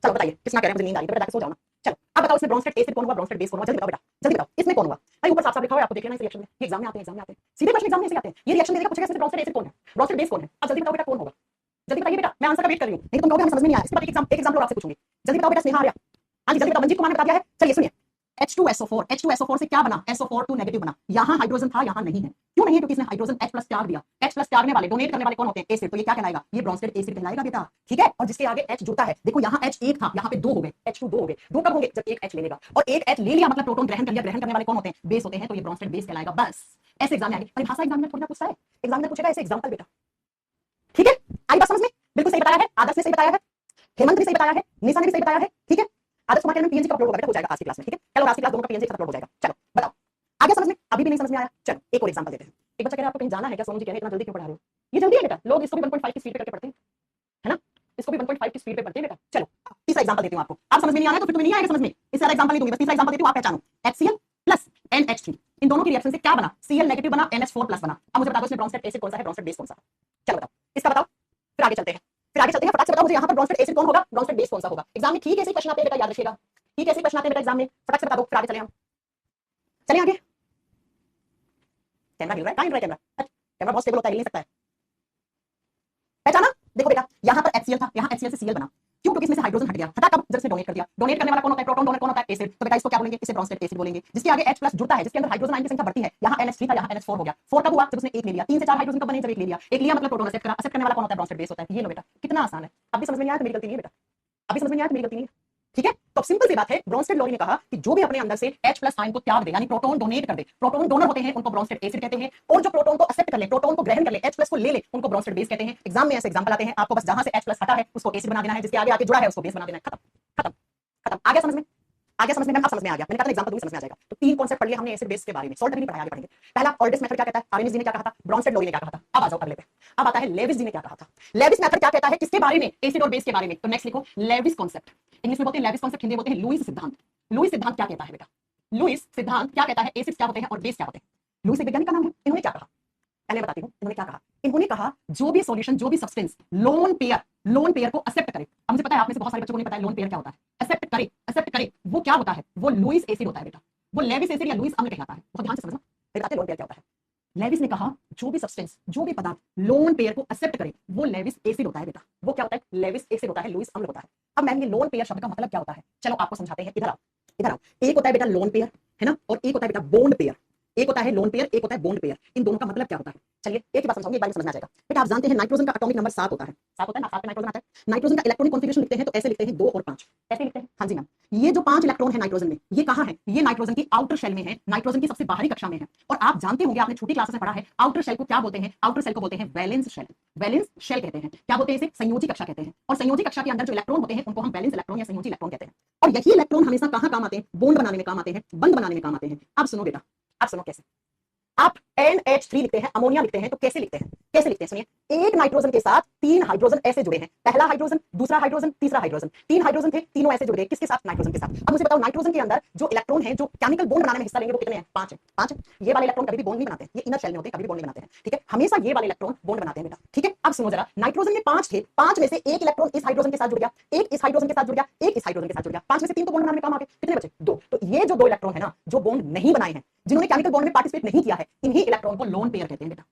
चलो बताइए, किसना कह रहे हैं, मुझे नींद आ रही है, बेटा सो जाओ ना। चलो अब बताओ इसमें ब्रॉन्स्टेड एसिड कौन हुआ, ब्रॉन्स्टेड बेस कौन हुआ, जल्दी बताओ बेटा, जल्दी बताओ, इसमें कौन हुआ। भाई ऊपर साफ साफ लिखा हुआ है, आपको देख लेना इस रिएक्शन में, ये एग्जाम में आते हैं, एग्जाम में आते हैं, सीधे क्वेश्चन एग्जाम में से आते हैं। ये रिएक्शन देगा, पूछेगा इसमें ब्रॉन्स्टेड एसिड कौन है, ब्रॉन्स्टेड बेस कौन है। अब जल्दी बताओ बेटा कौन होगा, जल्दी बताइए बेटा, मैं आंसर का वेट कर रही हूं, नहीं तो तुम कहोगे हमें समझ में नहीं आया। इसके बाद एक एग्जांपल और आपसे पूछूंगी, जल्दी बताओ बेटा, स्नेहा आर्या, हां जी जल्दी बताओ, मंजीत कुमार ने बता दिया है। चलिए सुनिए, H2SO4, H2SO4 से क्या बना, SO4 2 नेगेटिव बना, यहां हाइड्रोजन था यहां नहीं है, क्यों नहीं है, क्योंकि इसने हाइड्रोजन H प्लस त्याग दिया। H प्लस त्यागने वाले, डोनेट करने वाले कौन होते हैं, एसिड, तो ये क्या कहलाएगा, ये ब्रॉन्स्टेड एसिड कहलाएगा बेटा, ठीक है। और जिसके आगे H जुड़ता है, देखो यहां H एक था, यहां पे दो हो गए, H2 दो हो गए, दो कब होंगे, जब एक H ले लेगा, और एक H ले लिया मतलब प्रोटॉन ग्रहण कर लिया, ग्रहण करने वाले कौन होते हैं, बेस होते हैं, तो ये ब्रॉन्स्टेड बेस कहलाएगा। बस ऐसे एग्जाम में आएगी, परिभाषा एग्जामिनर थोड़ी ना पूछता है, एग्जामिनर पूछेगा ऐसे एग्जांपल बेटा, ठीक है। आई बात समझ में, बिल्कुल सही बताया है, आदर्श ने सही बताया है, हेमंत ने सही बताया है, निशा ने भी सही बताया है, ठीक है। आदर्श कुमार में पीएनजी का अपलोड होगा बेटा, हो जाएगा आज की क्लास में, ठीक है। चलो आज की क्लास दोनों का पीएनजी एक साथ अपलोड हो जाएगा। चलो बताओ आगे समझ में, अभी भी नहीं समझ में आया, चलो एक और एग्जांपल देते हैं। एक बच्चा कह रहा है आपको कहीं जाना है क्या, सोनू जी कह रहे हैं इतना जल्दी क्यों पढ़ा रहे हो, ये जल्दी है बेटा, लोग इसको भी 1.5 की स्पीड पे करके पढ़ते हैं, है ना, इसको भी 1.5 की स्पीड पे पढ़ते हैं बेटा। चलो तीसरा एग्जांपल देती हूं आपको, आप समझ में नहीं आ रहा है तो फिर तुम्हें नहीं आएगा समझ में, इससे ज्यादा एग्जांपल नहीं दूंगी, बस तीसरा एग्जांपल देती हूं, आप पहचानो, HCl प्लस NH3, इन दोनों की रिएक्शन से क्या बना, Cl नेगेटिव बना, NH4 प्लस बना। अब मुझे बता दो इसमें ब्रॉन्स्टेड एसिड कौन सा है, ब्रॉन्स्टेड बेस कौन सा है, चलो बताओ, इसका बताओ, फिर आगे चलते हैं, फिर आगे चलते हैं, फटाक से बताओ मुझे यहाँ पर ब्रॉन्स्टेड एसिड कौन होगा, ब्रॉन्स्टेड बेस कौन सा होगा। एग्जाम में ठीक ऐसे क्वेश्चन आते हैं बेटा, याद रखिएगा, ठीक ऐसे क्वेश्चन आते हैं बेटा एग्जाम में, फटाक से बता दो, फिर आगे चले हम, चलिए आगे। कैमरा हिल रहा है, कहां हिल रहा है कैमरा, कैमरा बहुत स्टेबल होता है, हिल नहीं सकता है, पहचाना, देखो बेटा यहाँ पर HCl था, यहाँ HCl से Cl बना, क्यों? क्योंकि इसमें से हाइड्रोजन हट गया, हटा कब? जब से डोनेट कर दिया। डोनेट करने वाला कौन होता है? प्रोटॉन। डोनर कौन होता है? एसिड। तो बेटा इसको क्या बोलेंगे? इसे ब्रॉन्स्टेड एसिड बोलेंगे। जिसके आगे H+ जुड़ता है, जिसके अंदर हाइड्रोजन आयन की संख्या बढ़ती है, यहाँ NH3 था, यहाँ NH4 हो गया। 4 कब हुआ? जब उसने एक ले लिया। 3 से 4 हाइड्रोजन कब बने? जब एक ले लिया। एक लिया मतलब प्रोटॉन एक्सेप्ट करा। एक्सेप्ट करने वाला कौन होता है? ब्रॉन्स्टेड बेस होता है। ये लो बेटा, कितना आसान है। अभी समझ में नहीं आया तो मेरी गलती नहीं है बेटा, अभी समझ में नहीं आया तो मेरी गलती नहीं है, ठीक है। तो सिंपल सी बात है, ब्रॉन्स्टेड लोरी ने कहा कि जो भी अपने अंदर से H+ आयन को त्याग दे, यानी प्रोटॉन डोनेट कर दे, प्रोटॉन डोनर होते हैं, उनको ब्रॉन्स्टेड एसिड कहते हैं, और जो प्रोटॉन को एक्सेप्ट कर ले, प्रोटॉन को ग्रहण कर ले, H+ को ले ले, उनको ब्रॉन्स्टेड बेस कहते हैं। एग्जाम में ऐसे एग्जांपल आते हैं, आपको बस जहां से H+ हटा है उसको एसिड बना देना है, जिसके आगे आके जुड़ा है उसको बेस बना देना है, खत्म खत्म खत्म। आ गया समझ में? आ गया समझ में? अब समझ में आ गया। मैंने कहा एग्जांपल दूंगी, समझ में आ जाएगा। तो 3 कॉन्सेप्ट पढ़ लिए हमने एसिड बेस के बारे में, सॉल्ट अभी नहीं पढ़ाया, आगे पढ़ेंगे। पहला ऑल्डेस्ट मेथड क्या कहता है? आर्यनिस जी ने क्या कहा था? ब्रॉन्स्टेड लोरी ने क्या कहा था? अब आ जाओ अगले पे। अब आता है लेविस जी ने क्या कहा था। लेविस मेथड क्या कहता है? किसके बारे में? एसिड और बेस के बारे में। तो नेक्स्ट लिखो लेविस कॉन्सेप्ट। इंग्लिश में बोलते हैं लेविस कॉन्सेप्ट, हिंदी में बोलते हैं लुईस सिद्धांत। लुईस सिद्धांत क्या कहता है बेटा? लुईस सिद्धांत क्या कहता है? एसिड्स क्या होते हैं और बेस क्या होते हैं? लुईस एक वैज्ञानिक का नाम है। इन्होंने क्या कहा? पहले बताती हूँ इन्होंने क्या कहा। इन्होंने कहा जो भी सॉल्यूशन, जो भी सब्सटेंस लोन पेयर को एक्सेप्ट करे। अब मुझे पता है आप में से बहुत सारे बच्चों को नहीं पता है लोन पेयर क्या होता है। एक्सेप्ट करे वो क्या होता है? वो लुईस एसिड होता है बेटा, वो लेविस एसिड या लुईस अम्ल कहलाता है। बहुत ध्यान से समझना, फिर बताते हैं लोन पेयर क्या होता है। लेविस ने कहा जो भी सब्सटेंस, जो भी पदार्थ लोन पेयर को एक्सेप्ट करे वो लेविस एसिड होता है बेटा। वो क्या होता है? लेविस एसिड होता है, लुईस अम्ल होता है। अब मैम ये लोन पेयर शब्द का मतलब क्या होता है? चलो आपको समझाते हैं, इधर आओ इधर आओ। एक होता है बेटा लोन पेयर, है ना, और एक होता है बेटा बॉन्ड पेयर। एक होता है लोन पेयर, एक होता है बॉन्ड पेयर। इन दोनों का मतलब क्या होता है? चलिए एक ही बात समझाऊंगी, एक बार समझ में आ जाएगा। बेटा आप जानते हैं नाइट्रोजन का एटॉमिक नंबर 7 होता है। 7 होता है ना, 7 पे नाइट्रोजन आता है। नाइट्रोजन का इलेक्ट्रॉनिक कॉन्फिगरेशन लिखते हैं तो ऐसे लिखते हैं 2 और 5। ऐसे लिखते हैं, हाँ जी मैम। ये जो 5 इलेक्ट्रॉन है नाइट्रोजन में, ये कहाँ है? ये नाइट्रोजन की आउटर शेल में है, नाइट्रोजन की सबसे बाहरी कक्षा में है। और आप जानते होंगे, आपने छोटी क्लास में पढ़ा है, आउटर शेल को क्या बोलते हैं? आउटर शेल को बोलते हैं वैलेंस शेल। वैलेंस शेल कहते हैं। क्या बोलते हैं इसे? संयोजी कक्षा कहते हैं। और संयोजी कक्षा के अंदर जो इलेक्ट्रॉन होते हैं उनको हम वैलेंस इलेक्ट्रॉन या संयोजी इलेक्ट्रॉन कहते हैं। और यही इलेक्ट्रॉन हमेशा कहाँ काम आते हैं? बॉन्ड बनाने में काम आते हैं, बंध बनाने में काम आते हैं। अब सुनो बेटा, अब सुनो कैसे। आप NH3 लिखते हैं, अमोनिया लिखते हैं, तो कैसे लिखते हैं? कैसे लिखते हैं सुनिए। एक नाइट्रोजन के साथ 3 हाइड्रोजन ऐसे जुड़े हैं, पहला हाइड्रोजन, दूसरा हाइड्रोजन, तीसरा हाइड्रोजन। 3 हाइड्रोजन थे, तीनों ऐसे जुड़ गए, किसके साथ? नाइट्रोजन के साथ। अब मुझे बताओ नाइट्रोजन के अंदर जो इलेक्ट्रॉन है, जो केमिकल बॉन्ड बनाने में हिस्सा लेंगे, वो कितने हैं? 5 है। 5 ये वाले इलेक्ट्रॉन कभी भी बॉन्ड नहीं बनाते हैं, ये इनर शेल में होते हैं, कभी भी बॉन्ड नहीं बनाते हैं, ठीक है। हमेशा ये वाले इलेक्ट्रॉन बॉन्ड बनाते हैं बेटा, ठीक है। अब सुनो जरा, नाइट्रोजन में 5 थे, 5 में से एक इलेक्ट्रॉन इस हाइड्रोजन के साथ जुड़ गया, एक इस हाइड्रोजन के साथ जुड़ गया, एक इस हाइड्रोजन के साथ जुड़ गया। 5 में से 3 तो बॉन्ड बनाने में काम आ गए, कितने बचे? 2। तो ये जो 2 इलेक्ट्रॉन है ना, जो बॉन्ड नहीं बनाए हैं, जिन्होंने केमिकल बॉन्ड में पार्टिसिपेट नहीं किया है, इन्हीं इलेक्ट्रॉन को लोन पेयर कहते हैं बेटा।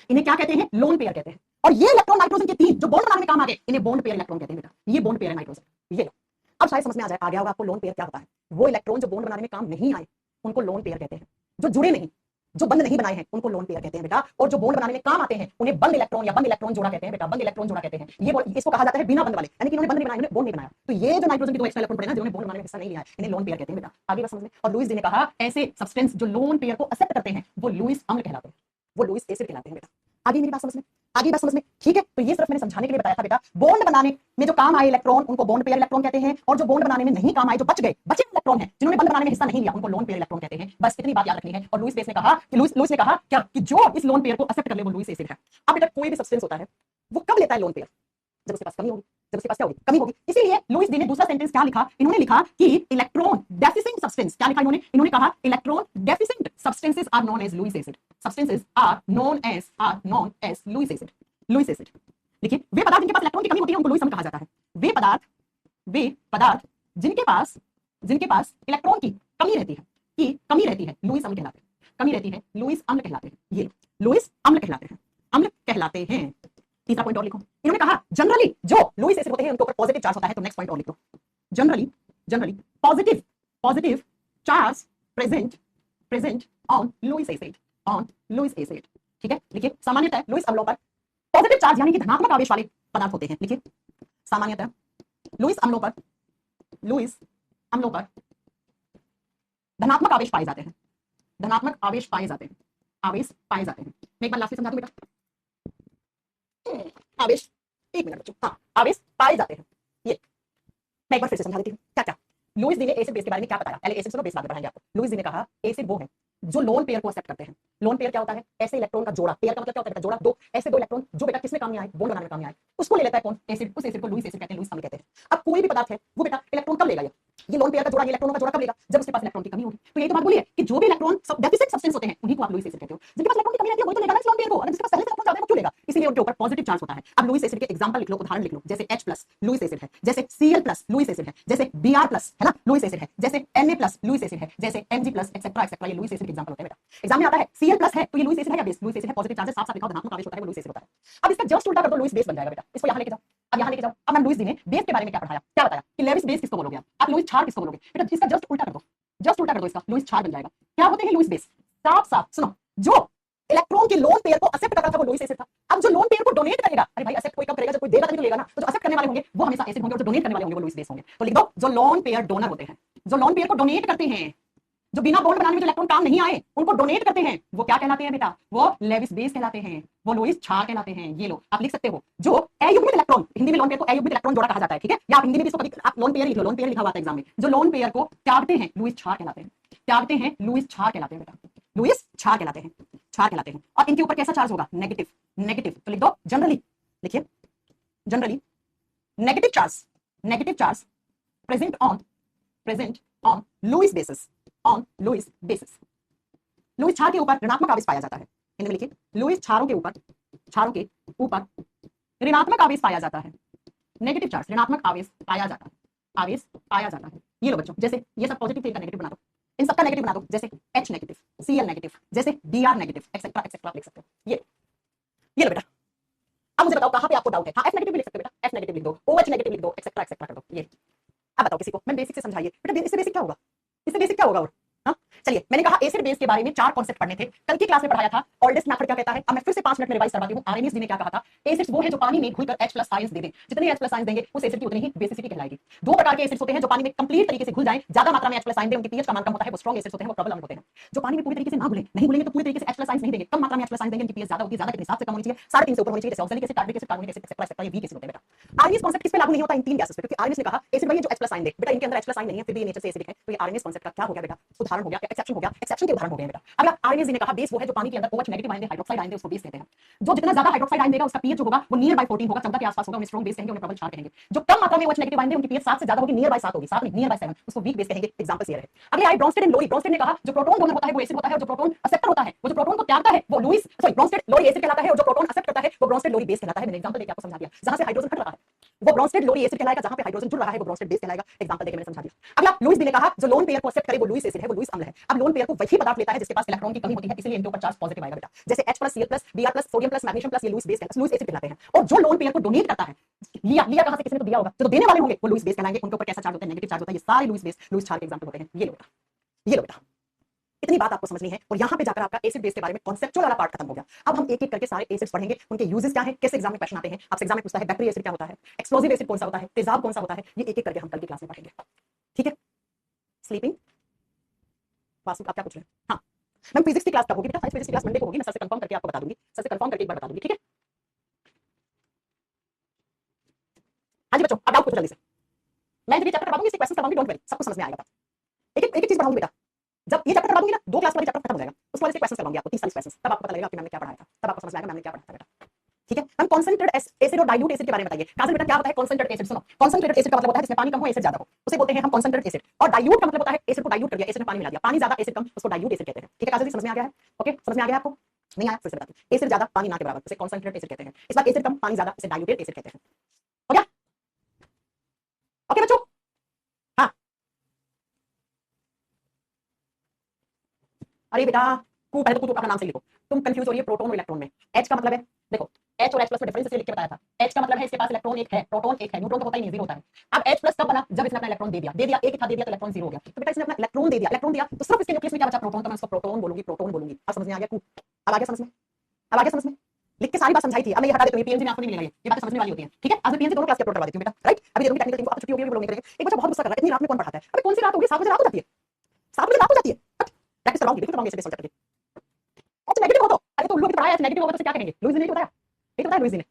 इन्हें क्या कहते हैं? लोन पेयर कहते हैं। और ये इलेक्ट्रॉन नाइट्रोजन के 3 जो बॉन्ड बनाने में काम आ गए, इन्हें बॉन्ड पेयर इलेक्ट्रॉन कहते हैं बेटा। ये बॉन्ड पेयर है नाइट्रोजन, ये लो। अब शायद समझ में आ गया होगा आपको लोन पेयर क्या होता है। वो इलेक्ट्रॉन जो बॉन्ड बनाने में काम नहीं आए उनको लोन पेयर कहते हैं, जो जुड़े नहीं, जो बंद नहीं बनाए हैं उनको लोन पेयर कहते हैं बेटा। और जो बॉन्ड बनाने में काम आते हैं उन्हें बंद इलेक्ट्रॉन या बंद इलेक्ट्रॉन जोड़ा कहते हैं बेटा, बंद इलेक्ट्रॉन जोड़ा कहते हैं। ये इसको कहा जाता है बिना बंद वाले, यानी कि इन्होंने बंद नहीं बनाया, इन्होंने बॉन्ड नहीं बनाया। तो ये जो नाइट्रोजन के 2 एक्स्ट्रा इलेक्ट्रॉन पड़े ना, जिन्होंने बॉन्ड बनाने में हिस्सा नहीं लिया है, इन्हें लोन पेयर कहते हैं बेटा। आगे बात समझ में। और लुईस जी ने कहा ऐसे सब्सटेंस जो लोन पेयर को एक्सेप्ट करते हैं वो लुईस अम्ल कहलाते हैं, वो लुईस एसिड कहलाते हैं बेटा। आगे मेरी बात समझ में, आगे बात समझ में, ठीक है। तो ये सिर्फ मैंने समझाने के लिए बताया था बेटा। बॉन्ड बनाने में जो काम आए इलेक्ट्रॉन उनको बॉन्ड पेयर इलेक्ट्रॉन कहते हैं, और जो बॉन्ड बनाने में नहीं काम आए, जो बचे इलेक्ट्रॉन हैं, जिन्होंने बंद बनाने में हिस्सा नहीं लिया, उनको लोन पेयर इलेक्ट्रॉन कहते हैं। बस इतनी बात याद रखनी है। और लुईस ने कहा क्या कि जो इस लोन पेयर को एक्सेप्ट कर ले वो लुईस एसिड है। अब बेटा कोई भी सब्सटेंस होता है वो कब लेता है लोन पेयर? जब उसके पास कमी होगी, जब उसके पास क्या होगी? कमी होगी। इसीलिए लुईस डी ने दूसरा सेंटेंस क्या लिखा? इन्होंने लिखा कि इलेक्ट्रॉन डेफिशिएंट सब्सटेंस, क्या लिखा इन्होंने कहा electron deficient substances are known as Lewis acid. Substances are known as Lewis acid. Lewis acid देखिए, वे पदार्थ जिनके पास इलेक्ट्रॉन की कमी होती है उनको लुईस अम्ल कहा जाता है। वे पदार्थ जिनके पास इलेक्ट्रॉन की कमी रहती है लुईस अम्ल कहलाते हैं। कमी रहती है लुईस अम्ल कहलाते हैं। ये लुईस अम्ल कहलाते हैं। तीसरा पॉइंट और लिखो। इन्होंने कहा जनरली जो लुईस एसिड होते हैं उनके ऊपर पॉजिटिव चार्ज होता है। तो नेक्स्ट पॉइंट और लिख दो। Generally positive charge present on Lewis acid, ठीक है। लिखिए सामान्यतः लुईस अम्लों पर पॉजिटिव चार्ज यानी कि धनात्मक आवेश वाले पदार्थ होते हैं। लिखिए सामान्यतः लुईस अम्लों पर धनात्मक आवेश पाए जाते हैं। मैं एक बार लास्ट में समझा दूं बेटा। आवेश, एक मिनट बच्चों, हाँ, आवेश पाए जाते हैं। ये मैं एक बार फिर से समझा देती हूँ। क्या लुईस डी ने एसिड बेस के बारे में क्या बताया? पहले एसिड सुनो, बेस बाद में पढ़ाएंगे आपको। लुईस डी ने कहा एसिड वो है जो लोन पेयर को एक्सेप्ट करते हैं। लोन पेयर क्या होता है? ऐसे इलेक्ट्रॉन का जोड़ा। पेयर का मतलब क्या होता है? जोड़ा, 2 ऐसे 2 इलेक्ट्रॉन जो बेटा किसमें काम नहीं आए? बॉन्ड बनाने में काम नहीं आए, उसको ले लेता है कौन? एसिड। उस एसिड को लुईस एसिड कहते हैं, लुईस अम्ल कहते हैं। अब कोई भी पदार्थ है वो बेटा इलेक्ट्रॉन कब लेगा? ये लोन पेयर का जोड़ा, ये इलेक्ट्रॉनों का जोड़ा कब लेगा? जब उसके पास इलेक्ट्रॉन की कमी होगी। तो ये तो बात बोली है कि जो भी इलेक्ट्रॉन डेफिशिएंट सब्सटेंस होते हैं उन्हीं को आप लुईस एसिड कहते हो। जिनके पास इलेक्ट्रॉन की कमी रहती है वही तो लेगा ना इस लोन पेयर को, और जिसके पास पहले से इलेक्ट्रॉन ज्यादा है वो क्यों लेगा? इसलिए उनके ऊपर पॉजिटिव चार्ज होता है। अब लुईस एसिड के एग्जांपल लिख लो, उदाहरण लिख लो। जैसे H+ लुईस एसिड है, जैसे Cl+ लुईस एसिड है, जैसे Br+ है ना लुईस एसिड है, जैसे Na+ लुईस एसिड है, जैसे Mg+ एक्सेट्रा ये लुईस एसिड के एग्जांपल होते हैं बेटा। एग्जाम में आता है Cl+ है तो ये लुईस एसिड है या बेस? लुईस एसिड है, पॉजिटिव चार्ज साफ साफ लिखा, धनात्मक आवेश होता है वो लुईस एसिड होता है। अब इसका जस्ट उल्टा कर दो, लुईस बेस बन जाएगा बेटा। इसको यहां लेके जाओ, अब यहाँ लेके जाओ। अब मैम लुईस डी ने बेस के बारे में क्या पढ़ाया, क्या बताया कि लेविस बेस किसको बोलोगे आप लुईस क्षार किसको बोलोगे बेटा, इसका जस्ट उल्टा कर दो, जस्ट उल्टा कर दो, इसका लुईस क्षार बन जाएगा। क्या होते हैं लुईस बेस, साफ साफ सुनो, जो इलेक्ट्रॉन के लोन पेयर को एक्सेप्ट कर रहा था वो लुईस एसिड था। अब जो लोन पेयर को डोनेट करेगा, अरे भाई एक्सेप्ट कोई कब करेगा, जब कोई देगा तभी तो लेगा ना, तो जो एक्सेप्ट करने वाले होंगे वो हमेशा एसिड होंगे और जो डोनेट करने वाले होंगे वो लुईस बेस होंगे। तो लिख दो जो लोन पेयर डोनर होते हैं, जो लोन पेयर को डोनेट करते हैं, जो बिना बॉन्ड बनाने में जो इलेक्ट्रॉन काम नहीं आए उनको डोनेट करते हैं, वो क्या कहलाते हैं बेटा, वो लेविस बेस कहलाते हैं, वो लुईस क्षार कहलाते हैं। ये लो आप लिख सकते हो, जो अयुग्मित इलेक्ट्रॉन, हिंदी में लोन पेयर को अयुग्मित इलेक्ट्रॉन जोड़ा कहा जाता है, ठीक है, या आप हिंदी में भी इसको कभी आप लोन पेयर लिख लो, लोन पेयर लिखा हुआ था एग्जाम में, जो लोन पेयर को त्यागते हैं लुईस क्षार कहलाते हैं, त्यागते हैं लुईस क्षार कहलाते हैं बेटा, लुईस क्षार कहलाते हैं, क्षार कहलाते हैं। और इनके ऊपर कैसा चार्ज होगा, नेगेटिव, नेगेटिव, तो लिख दो जनरली, लिखिए generally negative charge present on Lewis bases, on Lewis bases. Lewis क्षार के ऊपर ऋणात्मक आवेश पाया जाता है, हिंदी में लिखिए लुईस क्षारों के ऊपर ऋणात्मक आवेश पाया जाता है, नेगेटिव चार्ज ऋणात्मक आवेश पाया जाता है, आवेश पाया जाता है। ये लो बच्चों, जैसे ये सब पॉजिटिव थे, इनका नेगेटिव बना दो, इन सबका नेगेटिव बना दो, जैसे H नेगेटिव, Cl नेगेटिव, जैसे Br नेगेटिव, एक्सेट्रा एक्सेट्रा लिख सकते हो। ये लो बेटा। अब मुझे बताओ कहां पे आपको डाउट है, हाँ F नेगेटिव भी लिख सकते हो बेटा, F नेगेटिव लिख दो, OH नेगेटिव लिख दो, एक्सेट्रा एक्सेट्रा कर दो। ये अब बताओ किसी को, मैं बेसिक से समझाइए बेटा, इससे बेसिक क्या होगा, इससे बेसिक क्या होगा और हाँ चलिए, मैंने कहा एसिड बेस के बारे में 4 कॉन्सेप्ट पढ़ने थे, कल की क्लास में पढ़ाया था ऑल्डेस्ट मेथड क्या कहता है। अब मैं फिर से 5 मिनट में रिवाइज करवाती हूं। आरएमएस ने क्या कहा था, एसिड्स वो है जो पानी में घुलकर H+ आयंस दे दें, जितने H+ आयंस देंगे उस एसिड की उतनी ही बेसिसिटी कहलाएगी। दो प्रकार के एसिड्स होते हैं जो पानी में कंप्लीट तरीके से घुल जाएं, ज्यादा मात्रा में H+ आयन दें, उनकी पीएच का मान कम होता है, वो स्ट्रांग एसिड्स होते हैं, वो प्रबल अम्ल होते हैं। जो पानी में पूरी तरीके से ना घुले, नहीं घुलेंगे तो पूरी तरीके से H+ आयंस नहीं देंगे, कम मात्रा में H+ आयंस देंगे, उनकी पीएच ज्यादा होगी, ज्यादा कितने हिसाब से कम होनी चाहिए, 3.5 से ऊपर होनी चाहिए, जैसे oxalic acid, tartaric acid, carbonic acid, etcetera etcetera, ये वीक एसिड होते हैं बेटा। आरएमएस कॉन्सेप्ट किस पे लागू नहीं होता, इन 3 गैसेस पे, क्योंकि आरएमएस ने कहा एसिड वही है जो H+ आयन दे, बेटा इनके अंदर H+ आयन नहीं है फिर भी ये नेचर से एसिडिक है, तो ये आरएमएस कॉन्सेप्ट का क्या हो गया बेटा, उदाहरण हो गया, एक्सेप्शन हो गया, एक्सेप्शन के उदाहरण हो गए बेटा। अगला आरएमएस ने कहा बेस वो है जो पानी के अंदर OH नेगेटिव आयन दे, हाइड्रोक्साइड आयन दे, उसको बेस कहते हैं। जो जितना ज्यादा हाइड्रोक्साइड आयन देगा उसका पीएच जो होगा वो नियर बाय 14 होगा, 14 के आसपास होगा, उन्हें स्ट्रांग बेस कहेंगे, उन्हें प्रबल क्षार कहेंगे। जो कम मात्रा में OH नेगेटिव आयन दे, उनकी पीएच 7 से ज्यादा होगी, नियर बाय 7 होगी, 7 नहीं नियर बाय 7, उसको वीक बेस कहेंगे। एग्जांपल ये रहे। अगले आए ब्रॉन्स्टेड एंड लोरी। ब्रॉन्स्टेड ने कहा जो प्रोटॉन डोनर होता है वो एसिड होता है, और जो प्रोटॉन एक्सेप्टर होता है, वो जो प्रोटॉन को त्यागता है वो लुईस ब्रॉन्स्टेड लोरी एसिड कहलाता है, और जो प्रोटॉन एक्सेप्ट करता है वो ब्रॉन्स्टेड लोरी बेस कहलाता है। मैंने एग्जांपल देके आपको समझा दिया, जहां से हाइड्रोजन हट रहा है वो ब्रॉन्स्टेड लोरी एसिड कहलाएगा, जहां पे हाइड्रोजन जुड़ रहा है वो ब्रॉन्स्टेड बेस कहलाएगा। एग्जांपल देके मैंने समझा दिया। अगला लुईस ने कहा जो लोन पेयर को एक्सेप्ट करे वो लुईस एसिड है, वो लुईस अम्ल है। अब लोन पेयर को वही पदार्थ लेता है जिसके पास इलेक्ट्रॉन की कमी होती है, इसलिए इनके ऊपर चार्ज पॉजिटिव आएगा बेटा, जैसे H+, Cl+, Br+, sodium plus, magnesium plus, ये लुईस बेस कहलाते हैं, लुईस एसिड कहलाते हैं। और जो लोन पेयर को डोनेट करता है, लिया कहां से, किसी ने तो दिया होगा, जो देने वाले होंगे वो लुईस बेस कहलाएंगे, उनके ऊपर कैसा चार्ज होता है, नेगेटिव चार्ज होता है। ये सारे लुईस बेस, लुईस क्षार के एग्जांपल होते हैं। ये लो बेटा, ये लो बेटा, इतनी बात आपको समझनी है, और यहां पे जाकर आपका एसिड बेस के बारे में कॉन्सेप्चुअल वाला पार्ट खत्म हो गया। अब हम एक एक करके सारे एसिड्स पढ़ेंगे, उनके यूजेस क्या है, कैसे एग्जाम में क्वेश्चन आते हैं। आपसे एग्जाम में पूछता है बैक्टीरिया एसिड क्या होता है, एक्सप्लोसिव एसिड कौन सा होता है, तेजाब कौन सा होता है, ये एक एक करके हम कल की क्लास में पढ़ेंगे, ठीक है। स्लीपिंग वासु, आप क्या पूछ रहे हैं? हाँ मैम फिजिक्स की क्लास कब होगी बेटा, फिजिक्स की क्लास मंडे को होगी, मैं सर से कंफर्म करके आपको बता दूंगी, सर से कंफर्म करके एक बार बता दूंगी, ठीक है। हाँ जी बच्चों, अब डाउट पूछो जल्दी से, मैं जब ये चैप्टर करवाऊंगी इसके क्वेश्चन करवाऊंगी, डोंट वरी, सब कुछ समझ में आएगा। एक एक चीज पढ़ाऊंगी बेटा, जब ये चैप्टर करवाऊंगी ना 2 क्लास वाली चैप्टर खत्म हो जाएगा, उस वाले से क्वेश्चन करवाऊंगी आपको 30-40 क्वेश्चन, तब आपको पता लगेगा कि मैंने क्या पढ़ाया था, तब आपको समझ में आएगा मैंने क्या पढ़ाया था बेटा, ठीक है। हम कॉन्सेंट्रेटेड एसिड और डाइल्यूट एसिड के बारे में बताइए। काजल बेटा क्या होता है कॉन्सेंट्रेटेड एसिड, सुनो कॉन्सेंट्रेटेड एसिड का मतलब होता है जिसमें पानी कम हो, एसिड ज्यादा हो, उसे बोलते हैं हम कॉन्सेंट्रेटेड एसिड। और डाइल्यूट का मतलब होता है एसिड को डाइल्यूट कर दिया, एसिड में पानी मिला दिया, पानी ज्यादा एसिड कम, उसको डाइल्यूट एसिड कहते हैं, ठीक है। काजल जी समझ में आ गया है, ओके समझ में आ गया आपको, नहीं आया फिर से बताती हूं। एसिड ज्यादा पानी ना के बराबर, उसे कॉन्सेंट्रेटेड एसिड कहते हैं। इस बार एसिड कम पानी ज्यादा, उसे डाइल्यूटेड एसिड कहते हैं, हो गया, ओके बच्चों। हाँ अरे बेटा तू पहले तो तू अपना नाम सही लिखो, तुम कंफ्यूज हो रही है प्रोटॉन और इलेक्ट्रॉन में। H का मतलब है, देखो H और H+ में डिफरेंस इसलिए लिख के बताया था। H का मतलब है इसके पास इलेक्ट्रॉन एक है, प्रोटॉन एक है, न्यूट्रॉन तो होता ही नहीं, जीरो होता है। अब H+ कब बना, जब इसने अपना इलेक्ट्रॉन दे दिया, एक था दे दिया तो इलेक्ट्रॉन जीरो हो गया। तो बेटा इसने अपना इलेक्ट्रॉन दे दिया तो सिर्फ इसके न्यूक्लियस में क्या बचा, प्रोटॉन, तो मैं उसको प्रोटॉन बोलूंगी। अब समझ में आ गया, अब आ गया समझ में, अब आ गया समझ में, लिख के सारी बात समझाई थी। अब मैं ये हटा देती हूं, पीएनजी में आपको नहीं मिलेगा, ये बातें समझने वाली होती हैं, ठीक है। आज मैं पीएनजी दोनों क्लास के अपलोड करवा देती हूं बेटा, राइट। अभी दे दूंगी टेक्निकल इन्फो, आप छुट्टी होगी भी लोग नहीं करेंगे। एक बच्चा बहुत गुस्सा कर रहा है, इतनी रात में कौन पढ़ाता है, अबे कौन सी रात होगी, 7 बजे रात हो जाती है, 7 बजे रात हो जाती है, प्रैक्टिस करवाऊंगी, बिल्कुल करवाऊंगी इसे बेस करके। अच्छा नेगेटिव हो तो, अरे तो उन लोग भी पढ़ाया नेगेटिव होगा तो क्या कहेंगे, लुईस ने नहीं बताया, नहीं बताया लुईस ने,